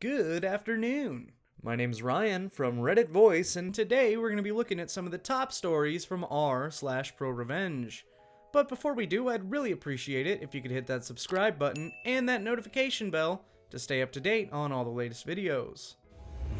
Good afternoon. My name's Ryan from Reddit Voice, and today we're going to be looking at some of the top stories from r/prorevenge. But before we do, I'd really appreciate it if you could hit that subscribe button and that notification bell to stay up to date on all the latest videos.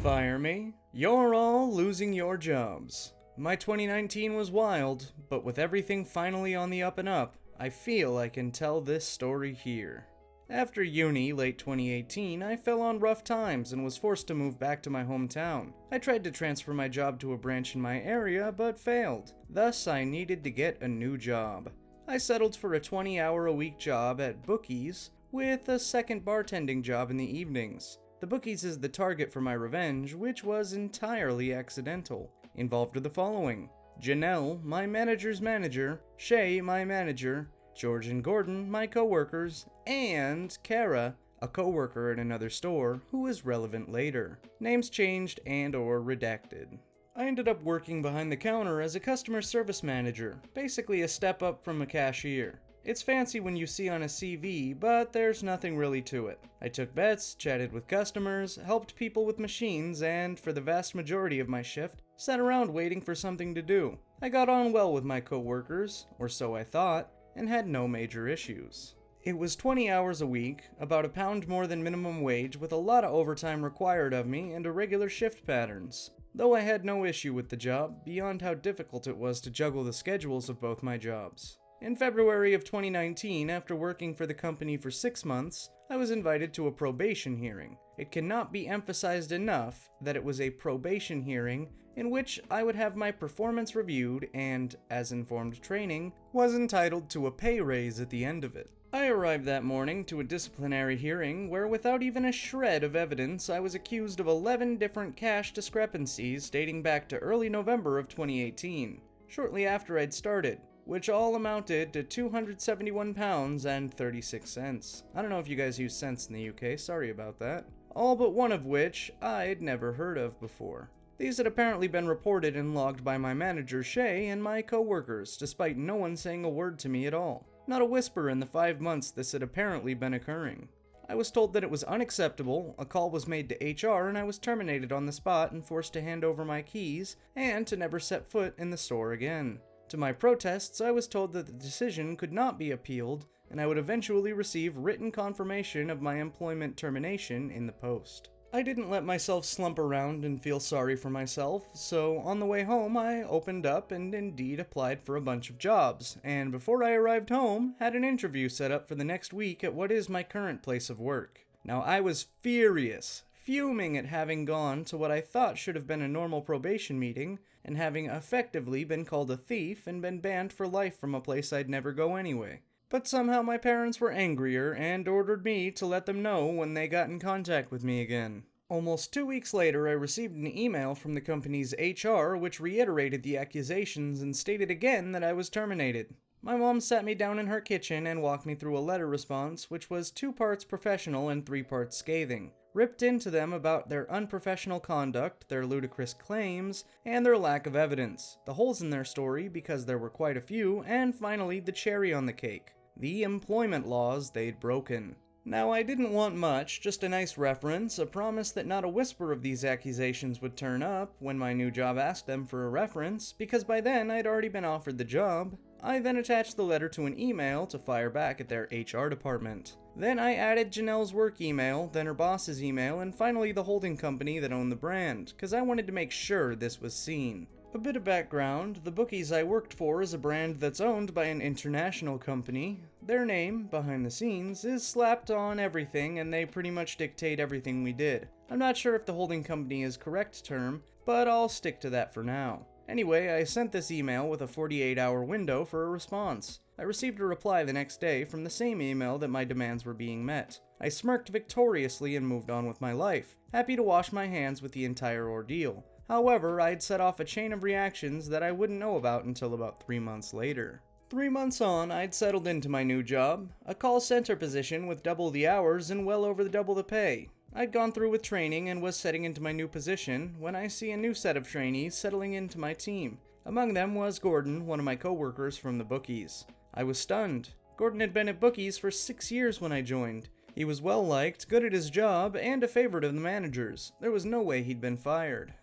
Fire me. You're all losing your jobs. My 2019 was wild, but with everything finally on the up and up, I feel I can tell this story here. After uni, late 2018, I fell on rough times and was forced to move back to my hometown. I tried to transfer my job to a branch in my area, but failed. Thus, I needed to get a new job. I settled for a 20-hour-a-week job at Bookies, with a second bartending job in the evenings. The Bookies is the target for my revenge, which was entirely accidental. Involved are the following: Janelle, my manager's manager, Shay, my manager, George and Gordon, my co-workers, and Kara, a co-worker at another store, who is relevant later. Names changed and/or redacted. I ended up working behind the counter as a customer service manager, basically a step up from a cashier. It's fancy when you see on a CV, but there's nothing really to it. I took bets, chatted with customers, helped people with machines, and for the vast majority of my shift, sat around waiting for something to do. I got on well with my co-workers, or so I thought, and had no major issues. It was 20 hours a week, about £1 more than minimum wage, with a lot of overtime required of me and irregular shift patterns. Though I had no issue with the job, beyond how difficult it was to juggle the schedules of both my jobs. In February of 2019, after working for the company for 6 months, I was invited to a probation hearing. It cannot be emphasized enough that it was a probation hearing in which I would have my performance reviewed and, as informed training, was entitled to a pay raise at the end of it. I arrived that morning to a disciplinary hearing where, without even a shred of evidence, I was accused of 11 different cash discrepancies dating back to early November of 2018, shortly after I'd started, which all amounted to £271 and 36 cents. I don't know if you guys use cents in the UK, sorry about that. All but one of which I'd never heard of before. These had apparently been reported and logged by my manager Shay and my co-workers, despite no one saying a word to me at all. Not a whisper in the 5 months this had apparently been occurring. I was told that it was unacceptable, a call was made to HR, and I was terminated on the spot and forced to hand over my keys and to never set foot in the store again. To my protests, I was told that the decision could not be appealed, and I would eventually receive written confirmation of my employment termination in the post. I didn't let myself slump around and feel sorry for myself, so on the way home I opened up and indeed applied for a bunch of jobs, and before I arrived home, had an interview set up for the next week at what is my current place of work. Now I was fuming at having gone to what I thought should have been a normal probation meeting, and having effectively been called a thief and been banned for life from a place I'd never go anyway. But somehow my parents were angrier and ordered me to let them know when they got in contact with me again. Almost 2 weeks later, I received an email from the company's HR which reiterated the accusations and stated again that I was terminated. My mom sat me down in her kitchen and walked me through a letter response which was 2 parts professional and 3 parts scathing. Ripped into them about their unprofessional conduct, their ludicrous claims, and their lack of evidence, the holes in their story because there were quite a few, and finally the cherry on the cake, the employment laws they'd broken. Now I didn't want much, just a nice reference, a promise that not a whisper of these accusations would turn up when my new job asked them for a reference, because by then I'd already been offered the job. I then attached the letter to an email to fire back at their HR department. Then I added Janelle's work email, then her boss's email, and finally the holding company that owned the brand, because I wanted to make sure this was seen. A bit of background, the Bookies I worked for is a brand that's owned by an international company. Their name, behind the scenes, is slapped on everything and they pretty much dictate everything we did. I'm not sure if the holding company is correct term, but I'll stick to that for now. Anyway, I sent this email with a 48-hour window for a response. I received a reply the next day from the same email that my demands were being met. I smirked victoriously and moved on with my life, happy to wash my hands with the entire ordeal. However, I'd set off a chain of reactions that I wouldn't know about until about 3 months later. 3 months on, I'd settled into my new job, a call center position with double the hours and well over double the pay. I'd gone through with training and was setting into my new position when I see a new set of trainees settling into my team. Among them was Gordon, one of my co-workers from the Bookies. I was stunned. Gordon had been at Bookies for 6 years when I joined. He was well liked, good at his job, and a favorite of the managers. There was no way he'd been fired.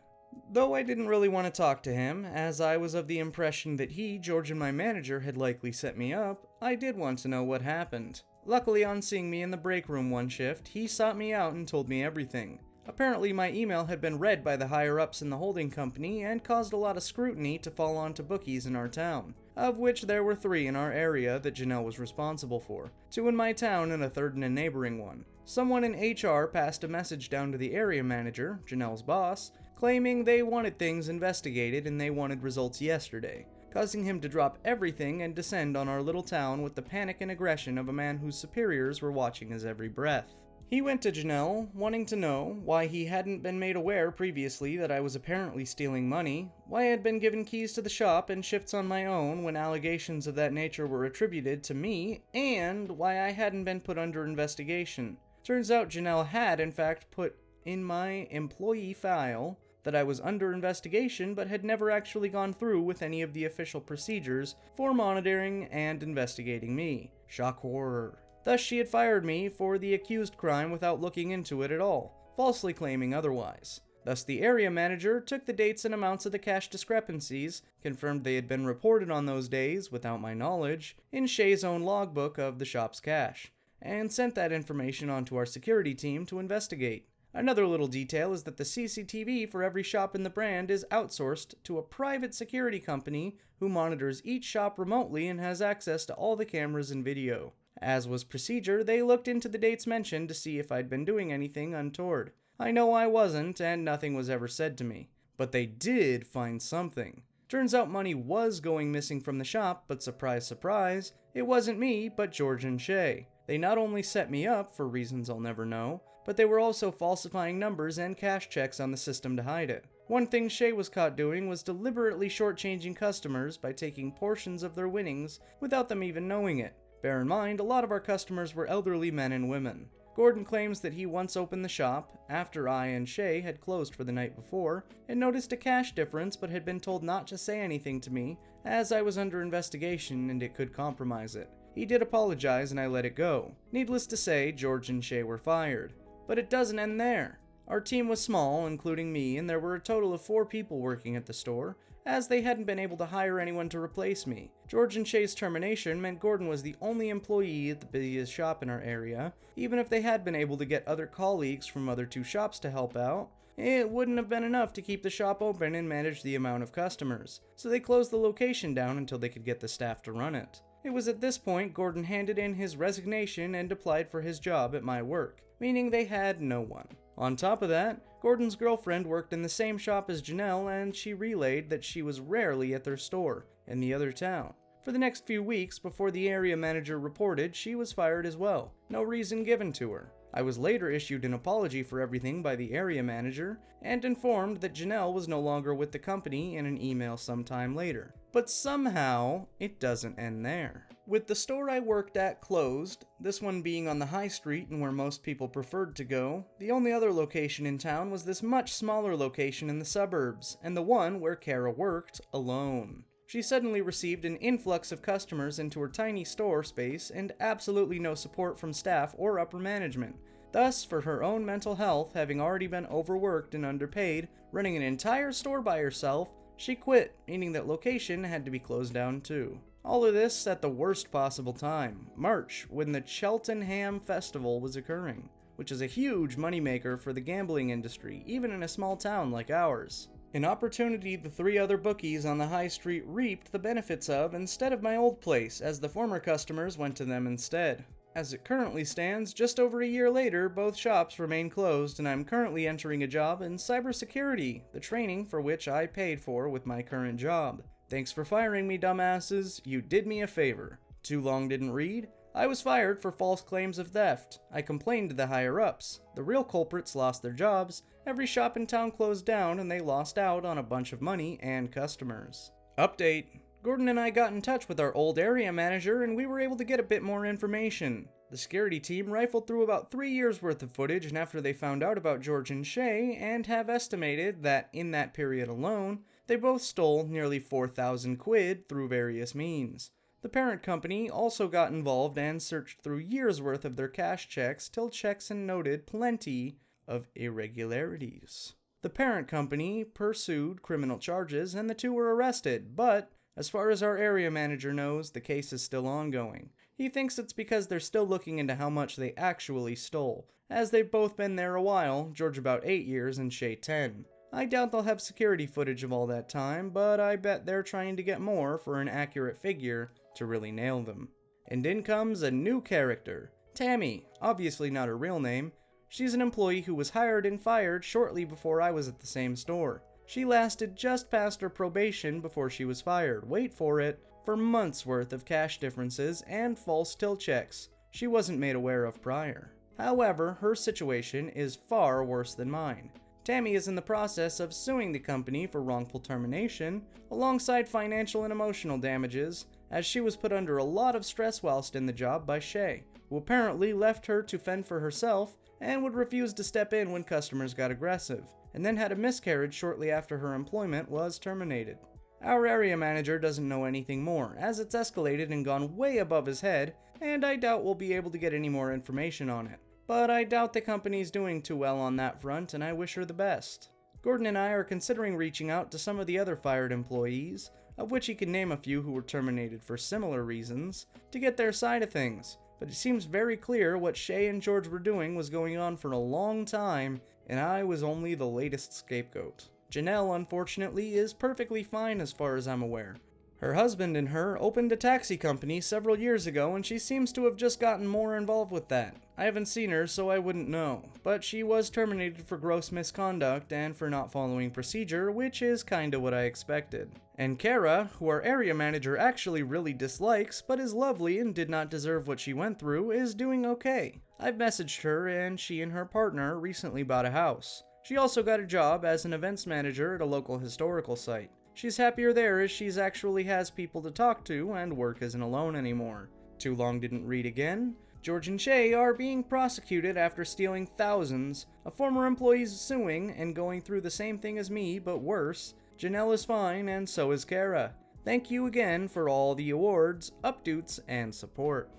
Though I didn't really want to talk to him, as I was of the impression that he, George, and my manager had likely set me up, I did want to know what happened. Luckily, on seeing me in the break room one shift, he sought me out and told me everything. Apparently, my email had been read by the higher-ups in the holding company and caused a lot of scrutiny to fall onto bookies in our town, of which there were 3 in our area that Janelle was responsible for, 2 in my town and a 3rd in a neighboring one. Someone in HR passed a message down to the area manager, Janelle's boss, claiming they wanted things investigated and they wanted results yesterday, causing him to drop everything and descend on our little town with the panic and aggression of a man whose superiors were watching his every breath. He went to Janelle, wanting to know why he hadn't been made aware previously that I was apparently stealing money, why I had been given keys to the shop and shifts on my own when allegations of that nature were attributed to me, and why I hadn't been put under investigation. Turns out Janelle had, in fact, put in my employee file that I was under investigation but had never actually gone through with any of the official procedures for monitoring and investigating me. Shock horror. Thus, she had fired me for the accused crime without looking into it at all, falsely claiming otherwise. Thus, the area manager took the dates and amounts of the cash discrepancies, confirmed they had been reported on those days, without my knowledge, in Shay's own logbook of the shop's cash, and sent that information on to our security team to investigate. Another little detail is that the CCTV for every shop in the brand is outsourced to a private security company who monitors each shop remotely and has access to all the cameras and video. As was procedure, they looked into the dates mentioned to see if I'd been doing anything untoward. I know I wasn't, and nothing was ever said to me. But they did find something. Turns out money was going missing from the shop, but surprise, surprise, it wasn't me, but George and Shay. They not only set me up, for reasons I'll never know, but they were also falsifying numbers and cash checks on the system to hide it. One thing Shay was caught doing was deliberately shortchanging customers by taking portions of their winnings without them even knowing it. Bear in mind, a lot of our customers were elderly men and women. Gordon claims that he once opened the shop, after I and Shay had closed for the night before, and noticed a cash difference but had been told not to say anything to me, as I was under investigation and it could compromise it. He did apologize and I let it go. Needless to say, George and Shay were fired. But it doesn't end there. Our team was small, including me, and there were a total of 4 people working at the store, as they hadn't been able to hire anyone to replace me. George and Shay's termination meant Gordon was the only employee at the busiest shop in our area. Even if they had been able to get other colleagues from other 2 shops to help out, it wouldn't have been enough to keep the shop open and manage the amount of customers, so they closed the location down until they could get the staff to run it. It was at this point Gordon handed in his resignation and applied for his job at my work, meaning they had no one. On top of that, Gordon's girlfriend worked in the same shop as Janelle, and she relayed that she was rarely at their store in the other town. For the next few weeks before the area manager reported, she was fired as well. No reason given to her. I was later issued an apology for everything by the area manager, and informed that Janelle was no longer with the company in an email sometime later. But somehow, it doesn't end there. With the store I worked at closed, this one being on the high street and where most people preferred to go, the only other location in town was this much smaller location in the suburbs, and the one where Kara worked alone. She suddenly received an influx of customers into her tiny store space and absolutely no support from staff or upper management. Thus, for her own mental health, having already been overworked and underpaid, running an entire store by herself, she quit, meaning that location had to be closed down too. All of this at the worst possible time, March, when the Cheltenham Festival was occurring, which is a huge moneymaker for the gambling industry, even in a small town like ours. An opportunity the 3 other bookies on the high street reaped the benefits of instead of my old place, as the former customers went to them instead. As it currently stands, just over a year later, both shops remain closed, and I'm currently entering a job in cybersecurity, the training for which I paid for with my current job. Thanks for firing me, dumbasses. You did me a favor. Too long didn't read? I was fired for false claims of theft. I complained to the higher-ups. The real culprits lost their jobs. Every shop in town closed down, and they lost out on a bunch of money and customers. Update. Gordon and I got in touch with our old area manager, and we were able to get a bit more information. The security team rifled through about 3 years worth of footage and after they found out about George and Shay, and have estimated that in that period alone, they both stole nearly 4,000 quid through various means. The parent company also got involved and searched through years' worth of their cash checks till checks and noted plenty of irregularities. The parent company pursued criminal charges and the two were arrested, but as far as our area manager knows, the case is still ongoing. He thinks it's because they're still looking into how much they actually stole, as they've both been there a while, George about 8 years and Shay 10. I doubt they'll have security footage of all that time, but I bet they're trying to get more for an accurate figure to really nail them. And in comes a new character, Tammy, obviously not her real name. She's an employee who was hired and fired shortly before I was at the same store. She lasted just past her probation before she was fired, wait for it, for months worth of cash differences and false till checks she wasn't made aware of prior. However, her situation is far worse than mine. Tammy is in the process of suing the company for wrongful termination, alongside financial and emotional damages, as she was put under a lot of stress whilst in the job by Shay, who apparently left her to fend for herself and would refuse to step in when customers got aggressive, and then had a miscarriage shortly after her employment was terminated. Our area manager doesn't know anything more, as it's escalated and gone way above his head, and I doubt we'll be able to get any more information on it. But I doubt the company's doing too well on that front, and I wish her the best. Gordon and I are considering reaching out to some of the other fired employees, of which he can name a few who were terminated for similar reasons, to get their side of things. But it seems very clear what Shay and George were doing was going on for a long time, and I was only the latest scapegoat. Janelle, unfortunately, is perfectly fine as far as I'm aware. Her husband and her opened a taxi company several years ago, and she seems to have just gotten more involved with that. I haven't seen her, so I wouldn't know, but she was terminated for gross misconduct and for not following procedure, which is kinda what I expected. And Kara, who our area manager actually really dislikes, but is lovely and did not deserve what she went through, is doing okay. I've messaged her, and she and her partner recently bought a house. She also got a job as an events manager at a local historical site. She's happier there as she's actually has people to talk to and work isn't alone anymore. Too long didn't read again. George and Shay are being prosecuted after stealing thousands. A former employee's suing and going through the same thing as me, but worse. Janelle is fine and so is Kara. Thank you again for all the awards, updates, and support.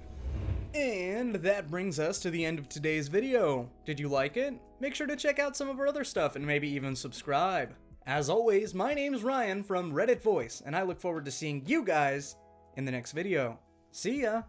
And that brings us to the end of today's video. Did you like it? Make sure to check out some of our other stuff and maybe even subscribe. As always, my name's Ryan from Reddit Voice, and I look forward to seeing you guys in the next video. See ya!